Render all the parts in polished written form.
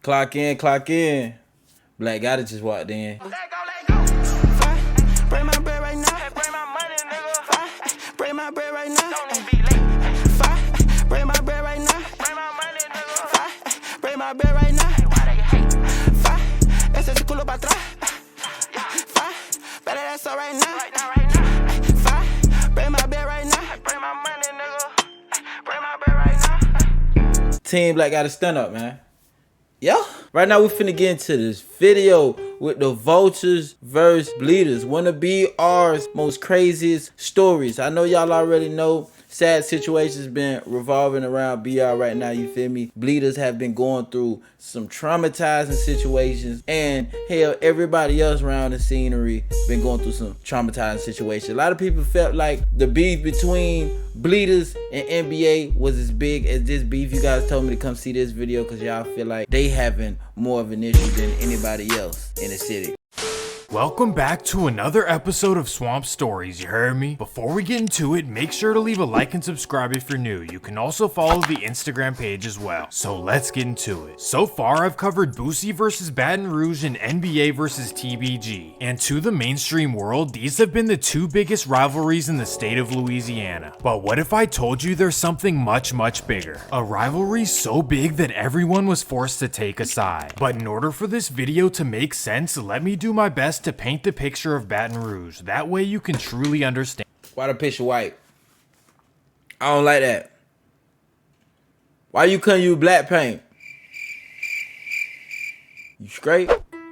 Clock in, clock in. Black gotta just walked in. Bring my bread right now. Bring my money, nigga. Bring my bread right now. Don't be late. Bring my bread right now. Bring my money, nigga. Bring my bread right now. Why they hate? Ese se culo pa' atrás. Better that's all right now. Bring my bread right now. Bring my money, nigga. Bring my bread right now. Team Black gotta stand up, man. Yeah. Right now we finna get into this video with the Vultures versus BLEEDAS. One of BR's most craziest stories. I know y'all already know sad situations been revolving around BR right now, you feel me? BLEEDAS have been going through some traumatizing situations, and hell, everybody else around the scenery been going through some traumatizing situations. A lot of people felt like the beef between BLEEDAS and NBA was as big as this beef. You guys told me to come see this video because y'all feel like they having more of an issue than anybody else in the city. Welcome back to another episode of Swamp Stories, you heard me? Before we get into it, make sure to leave a like and subscribe if you're new. You can also follow the Instagram page as well. So let's get into it. So far, I've covered Boosie versus Baton Rouge and NBA versus TBG. And to the mainstream world, these have been the two biggest rivalries in the state of Louisiana. But what if I told you there's something much bigger? A rivalry so big that everyone was forced to take a side. But in order for this video to make sense, let me do my best to paint the picture of Baton Rouge. That way you can truly understand. Why the picture white? I don't like that. Why you couldn't use black paint? You straight?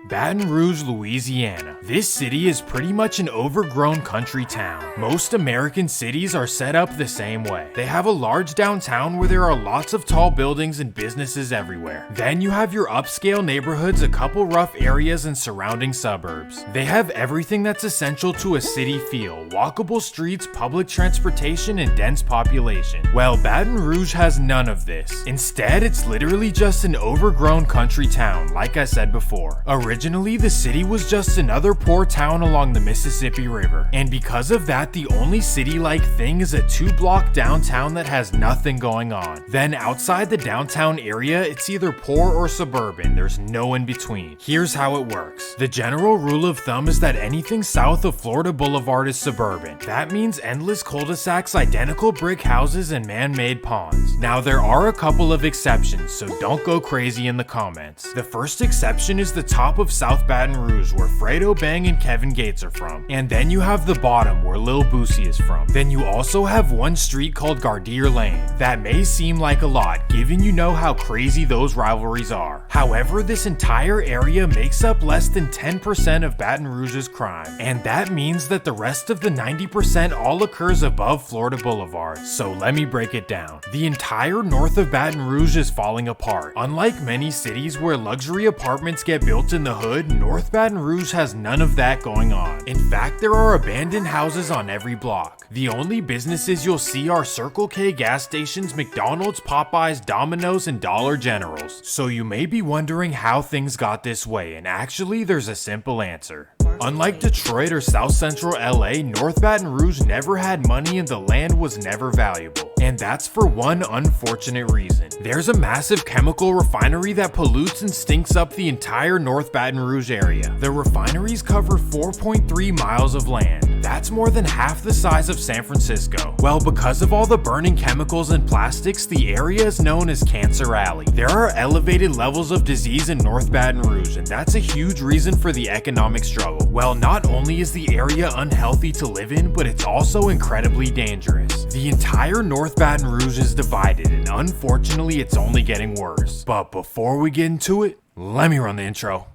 Baton Rouge, Louisiana. This city is pretty much an overgrown country town. Most American cities are set up the same way. They have a large downtown where there are lots of tall buildings and businesses everywhere. Then you have your upscale neighborhoods, a couple rough areas, and surrounding suburbs. They have everything that's essential to a city feel: walkable streets, public transportation, and dense population. Well, Baton Rouge has none of this. Instead, it's literally just an overgrown country town, like I said before. Originally, the city was just another poor town along the Mississippi River, and because of that, the only city-like thing is a 2-block downtown that has nothing going on. Then outside the downtown area, it's either poor or suburban. There's no in between. Here's how it works. The general rule of thumb is that anything south of Florida Boulevard is suburban. That means endless cul-de-sacs, identical brick houses, and man-made ponds. Now, there are a couple of exceptions, so don't go crazy in the comments. The first exception is the top of South Baton Rouge, where Fredo Bang and Kevin Gates are from. And then you have the bottom, where Lil Boosie is from. Then you also have one street called Gardere Lane. That may seem like a lot, given you know how crazy those rivalries are. However, this entire area makes up less than 10% of Baton Rouge's crime. And that means that the rest of the 90% all occurs above Florida Boulevard. So let me break it down. The entire north of Baton Rouge is falling apart. Unlike many cities where luxury apartments get built in the hood, North Baton Rouge has none of that going on. In fact, there are abandoned houses on every block. The only businesses you'll see are Circle K gas stations, McDonald's, Popeyes, Domino's, and Dollar Generals. So you may be wondering how things got this way, and actually there's a simple answer. Unlike Detroit or South Central LA, North Baton Rouge never had money and the land was never valuable. And that's for one unfortunate reason. There's a massive chemical refinery that pollutes and stinks up the entire North Baton Rouge area. The refineries cover 4.3 miles of land. That's more than half the size of San Francisco. Well, because of all the burning chemicals and plastics, the area is known as Cancer Alley. There are elevated levels of disease in North Baton Rouge, and that's a huge reason for the economic struggle. Well, not only is the area unhealthy to live in, but it's also incredibly dangerous. The entire North Baton Rouge is divided, and unfortunately, it's only getting worse. But before we get into it, let me run the intro.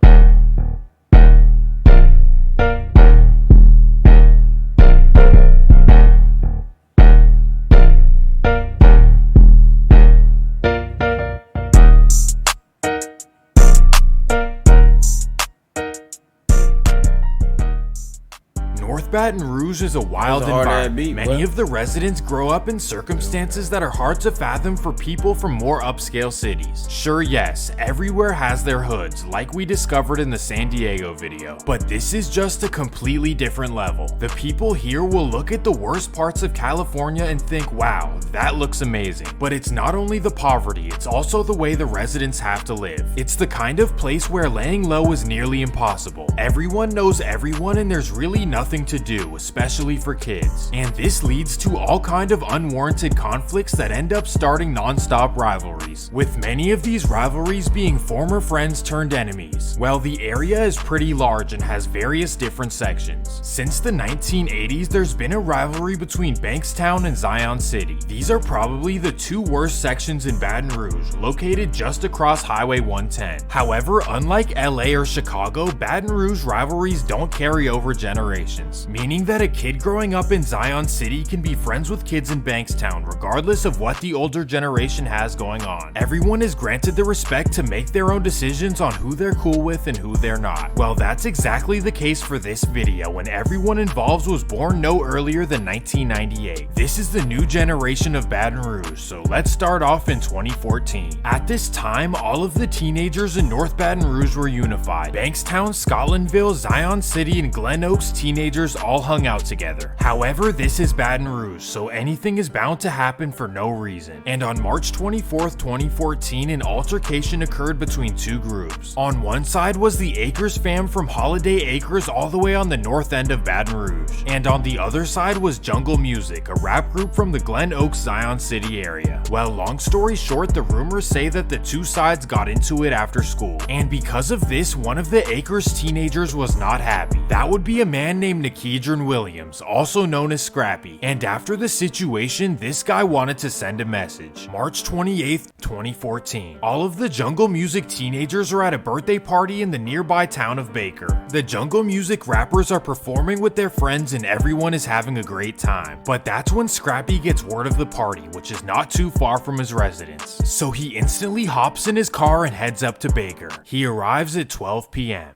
Baton Rouge is a wild That's a hard ass environment. beat, Many boy. of the residents grow up in circumstances that are hard to fathom for people from more upscale cities. Sure, yes, everywhere has their hoods, like we discovered in the San Diego video. But this is just a completely different level. The people here will look at the worst parts of California and think, wow, that looks amazing. But it's not only the poverty, it's also the way the residents have to live. It's the kind of place where laying low is nearly impossible. Everyone knows everyone and there's really nothing to do, especially for kids. And this leads to all kind of unwarranted conflicts that end up starting non-stop rivalries, with many of these rivalries being former friends turned enemies. Well, the area is pretty large and has various different sections. Since the 1980s, there's been a rivalry between Bankstown and Zion City. These are probably the two worst sections in Baton Rouge, located just across Highway 110. However, unlike LA or Chicago, Baton Rouge rivalries don't carry over generations, meaning that a kid growing up in Zion City can be friends with kids in Bankstown regardless of what the older generation has going on. Everyone is granted the respect to make their own decisions on who they're cool with and who they're not. Well, that's exactly the case for this video, and everyone involved was born no earlier than 1998. This is the new generation of Baton Rouge, so let's start off in 2014. At this time, all of the teenagers in North Baton Rouge were unified. Bankstown, Scotlandville, Zion City, and Glen Oaks teenagers all hung out together. However, this is Baton Rouge, so anything is bound to happen for no reason. And on March 24th, 2014, an altercation occurred between two groups. On one side was the Acres fam from Holiday Acres all the way on the north end of Baton Rouge. And on the other side was Jungle Music, a rap group from the Glen Oaks, Zion City area. Well, long story short, the rumors say that the two sides got into it after school. And because of this, one of the Acres teenagers was not happy. That would be a man named Nikedron Williams, also known as Scrappy. And after the situation, this guy wanted to send a message. March 28th, 2014. All of the Jungle Music teenagers are at a birthday party in the nearby town of Baker. The Jungle Music rappers are performing with their friends and everyone is having a great time. But that's when Scrappy gets word of the party, which is not too far from his residence. So he instantly hops in his car and heads up to Baker. He arrives at 12 p.m.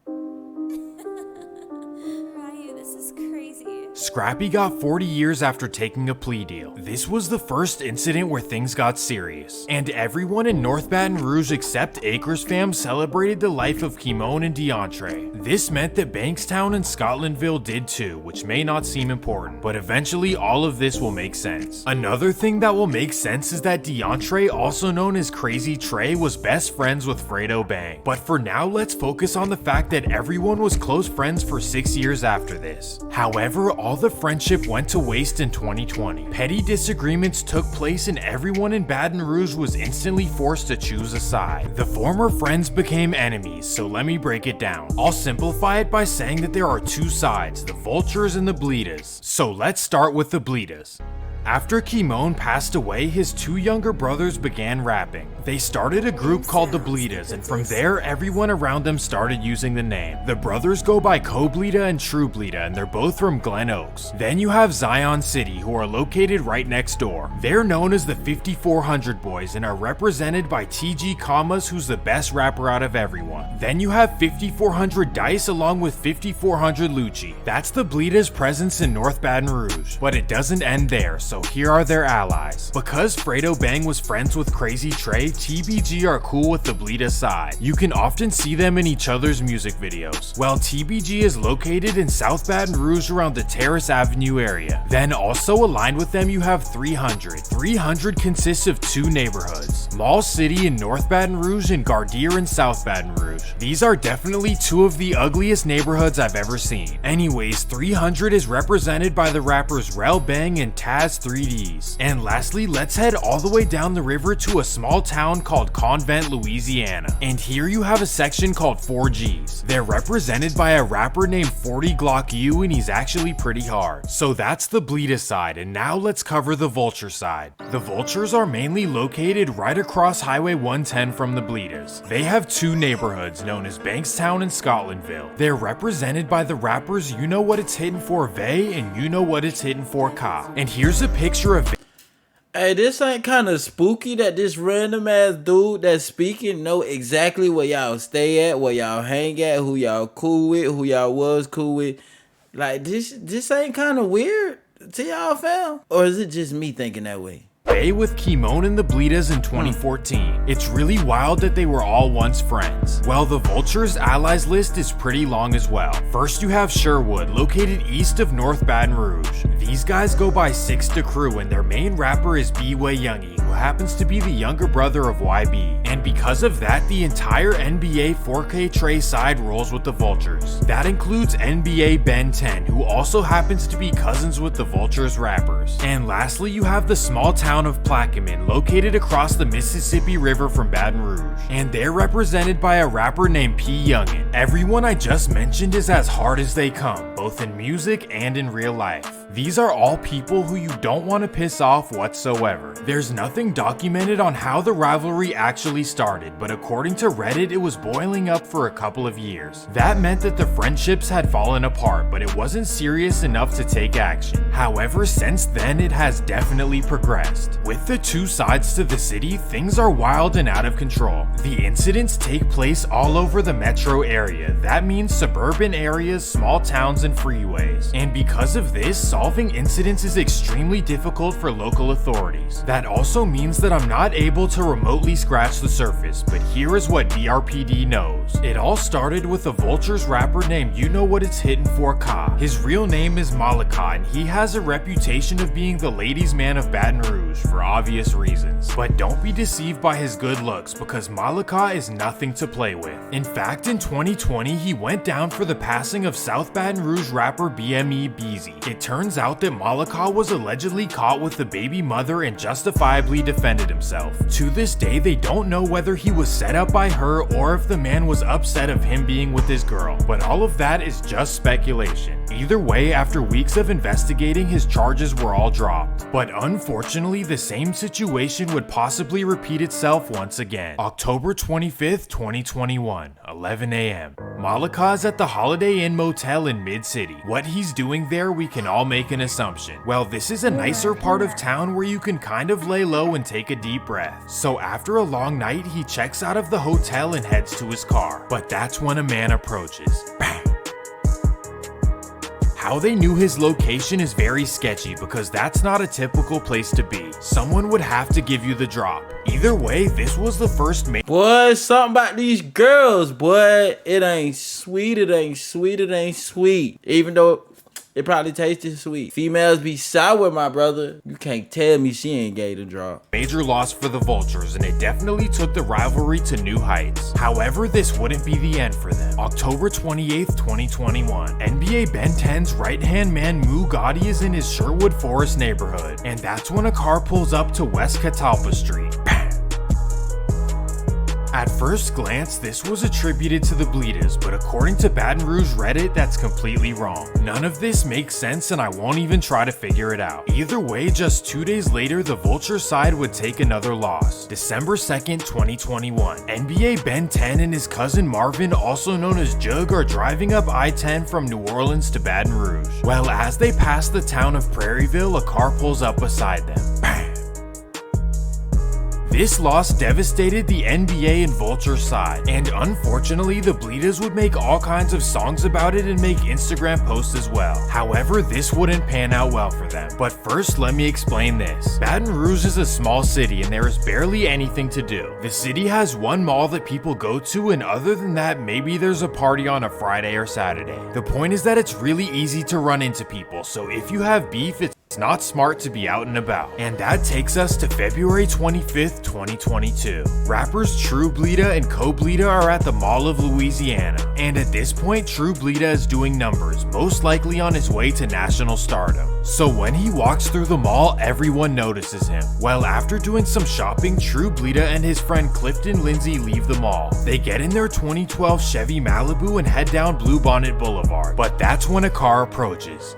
Scrappy got 40 years after taking a plea deal. This was the first incident where things got serious, and everyone in North Baton Rouge except Acres fam celebrated the life of Kimon and DeAndre. This meant that Bankstown and Scotlandville did too, which may not seem important, but eventually all of this will make sense. Another thing that will make sense is that DeAndre, also known as Crazy Trey, was best friends with Fredo Bang. But for now, let's focus on the fact that everyone was close friends for 6 years after this. However, all the friendship went to waste in 2020. Petty disagreements took place and everyone in Baton Rouge was instantly forced to choose a side. The former friends became enemies, so let me break it down. I'll simplify it by saying that there are two sides, the Vultures and the BLEEDAS. So let's start with the BLEEDAS. After Kimon passed away, his two younger brothers began rapping. They started a group called the BLEEDAS, and from there, everyone around them started using the name. The brothers go by Co-BLEEDA and True BLEEDA, and they're both from Glen Oaks. Then you have Zion City, who are located right next door. They're known as the 5400 Boys and are represented by TG Commas, who's the best rapper out of everyone. Then you have 5400 Dice along with 5400 Lucci. That's the BLEEDA's presence in North Baton Rouge. But it doesn't end there, so here are their allies. Because Fredo Bang was friends with Crazy Trey, TBG are cool with the BLEEDAS side. You can often see them in each other's music videos. Well, TBG is located in South Baton Rouge around the Terrace Avenue area. Then also aligned with them you have 300. 300 consists of two neighborhoods, Mall City in North Baton Rouge and Gardier in South Baton Rouge. These are definitely two of the ugliest neighborhoods I've ever seen. Anyways, 300 is represented by the rappers Rel Bang and Taz 3Ds. And lastly, let's head all the way down the river to a small town called Convent, Louisiana. And here you have a section called 4Gs. They're represented by a rapper named 40 Glock U, and he's actually pretty hard. So that's the BLEEDAS side, and now let's cover the Vulture side. The Vultures are mainly located right across Highway 110 from the BLEEDAS. They have two neighborhoods known as Bankstown and Scotlandville. They're represented by the rappers You Know What It's Hitting For Vay and You Know What It's Hitting For Ka. And here's a picture of Hey, this ain't kind of spooky that this random ass dude that's speaking know exactly where y'all stay at, where y'all hang at, who y'all cool with, who y'all was cool with. Like, this ain't kind of weird to y'all, fam? Or is it just me thinking that way? Bay with Kimon and the BLEEDAS in 2014. It's really wild that they were all once friends. Well, the Vultures allies list is pretty long as well. First you have Sherwood, located east of North Baton Rouge. These guys go by Six the Crew, and their main rapper is B-Way Youngie, who happens to be the younger brother of YB. And because of that, the entire NBA 4K Trey side rolls with the Vultures. That includes NBA Ben 10, who also happens to be cousins with the Vultures rappers. And lastly, you have the small town of Plaquemine, located across the Mississippi River from Baton Rouge, and they're represented by a rapper named P. Youngin. Everyone I just mentioned is as hard as they come, both in music and in real life. These are all people who you don't want to piss off whatsoever. There's nothing documented on how the rivalry actually started, but according to Reddit, it was boiling up for a couple of years. That meant that the friendships had fallen apart, but it wasn't serious enough to take action. However, since then, it has definitely progressed. With the two sides to the city, things are wild and out of control. The incidents take place all over the metro area. That means suburban areas, small towns, and freeways. And because of this, solving incidents is extremely difficult for local authorities. That also means that I'm not able to remotely scratch the surface, but here is what BRPD knows. It all started with a Vultures rapper named You Know What It's Hittin' For Ka. His real name is Malika, and he has a reputation of being the ladies' man of Baton Rouge for obvious reasons. But don't be deceived by his good looks, because Malika is nothing to play with. In fact, in 2020, he went down for the passing of South Baton Rouge rapper BME Beezy. It turns out that Malika was allegedly caught with the baby mother and justifiably defended himself. To this day, they don't know whether he was set up by her or if the man was upset of him being with his girl, but all of that is just speculation. Either way, after weeks of investigating, his charges were all dropped. But unfortunately, the same situation would possibly repeat itself once again. October 25th, 2021, 11 a.m. Malika is at the Holiday Inn Motel in Mid-City. What he's doing there, we can all make an assumption. Well, this is a nicer part of town where you can kind of lay low and take a deep breath. So after a long night, he checks out of the hotel and heads to his car. But that's when a man approaches. Bang! How they knew his location is very sketchy, because that's not a typical place to be. Someone would have to give you the drop. Either way, this was the first Boy, something about these girls, boy. It ain't sweet, it ain't sweet, it ain't sweet. Even though it probably tasted sweet. Females be sour, my brother. You can't tell me she ain't gay to draw. Major loss for the Vultures, and it definitely took the rivalry to new heights. However, this wouldn't be the end for them. October 28th, 2021. NBA Ben 10's right-hand man Moo Gotti is in his Sherwood Forest neighborhood, and that's when a car pulls up to West Catalpa Street. At first glance, this was attributed to the BLEEDAS, but according to Baton Rouge Reddit, that's completely wrong. None of this makes sense, and I won't even try to figure it out. Either way, just 2 days later, the Vulture side would take another loss. December 2nd, 2021. NBA Ben 10 and his cousin Marvin, also known as Jug, are driving up I-10 from New Orleans to Baton Rouge. Well, as they pass the town of Prairieville, a car pulls up beside them. Bang! This loss devastated the NBA and Vulture side, and unfortunately, the BLEEDAS would make all kinds of songs about it and make Instagram posts as well. However, this wouldn't pan out well for them. But first, let me explain this. Baton Rouge is a small city and there is barely anything to do. The city has one mall that people go to, and other than that, maybe there's a party on a Friday or Saturday. The point is that it's really easy to run into people, so if you have beef, it's not smart to be out and about. And that takes us to February 25th, 2022. Rappers True BLEEDA and Co BLEEDA are at the Mall of Louisiana, and at this point True BLEEDA is doing numbers, most likely on his way to national stardom. So when he walks through the mall, everyone notices him. Well, after doing some shopping, True BLEEDA and his friend Clifton Lindsay leave the mall. They get in their 2012 Chevy Malibu and head down Bluebonnet Boulevard, but that's when a car approaches.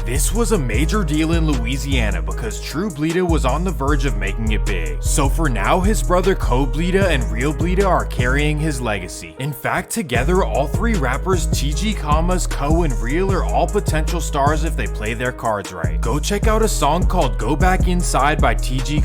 This was a major deal in Louisiana because True BLEEDA was on the verge of making it big. So for now, his brother Co BLEEDA and Real BLEEDA are carrying his legacy. In fact, together, all three rappers TG, Co, and Real are all potential stars if they play their cards right. Go check out a song called Go Back Inside by TG,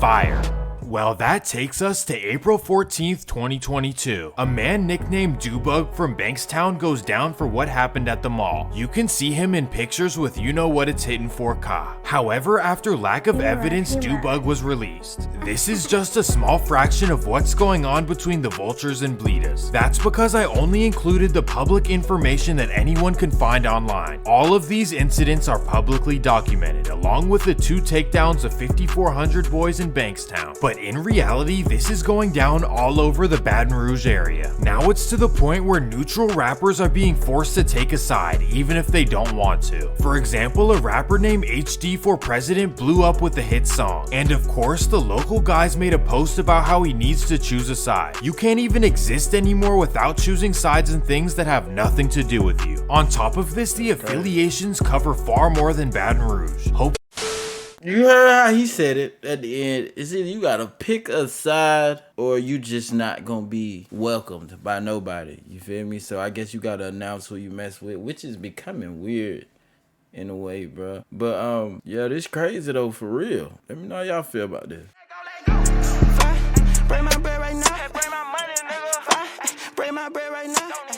Fire. Well, that takes us to April 14th, 2022. A man nicknamed Dubug from Bankstown goes down for what happened at the mall. You can see him in pictures with you know what it's hitting for Ka. However, after lack of evidence, Dubug was released. This is just a small fraction of what's going on between the Vultures and BLEEDAS. That's because I only included the public information that anyone can find online. All of these incidents are publicly documented, along with the 2 takedowns of 5,400 boys in Bankstown. But in reality, this is going down all over the Baton Rouge area. Now it's to the point where neutral rappers are being forced to take a side, even if they don't want to. For example, a rapper named HD4President blew up with the hit song. And of course, the local guys made a post about how he needs to choose a side. You can't even exist anymore without choosing sides in things that have nothing to do with you. On top of this, the affiliations cover far more than Baton Rouge. You heard how he said it at the end. It's either you gotta pick a side or you just not gonna be welcomed by nobody. You feel me? So I guess you gotta announce who you mess with, which is becoming weird in a way, bro. But yeah, this crazy though, for real. Let me know how y'all feel about this. Bring my bread right now. Bring my money, nigga. Bring my bread right now.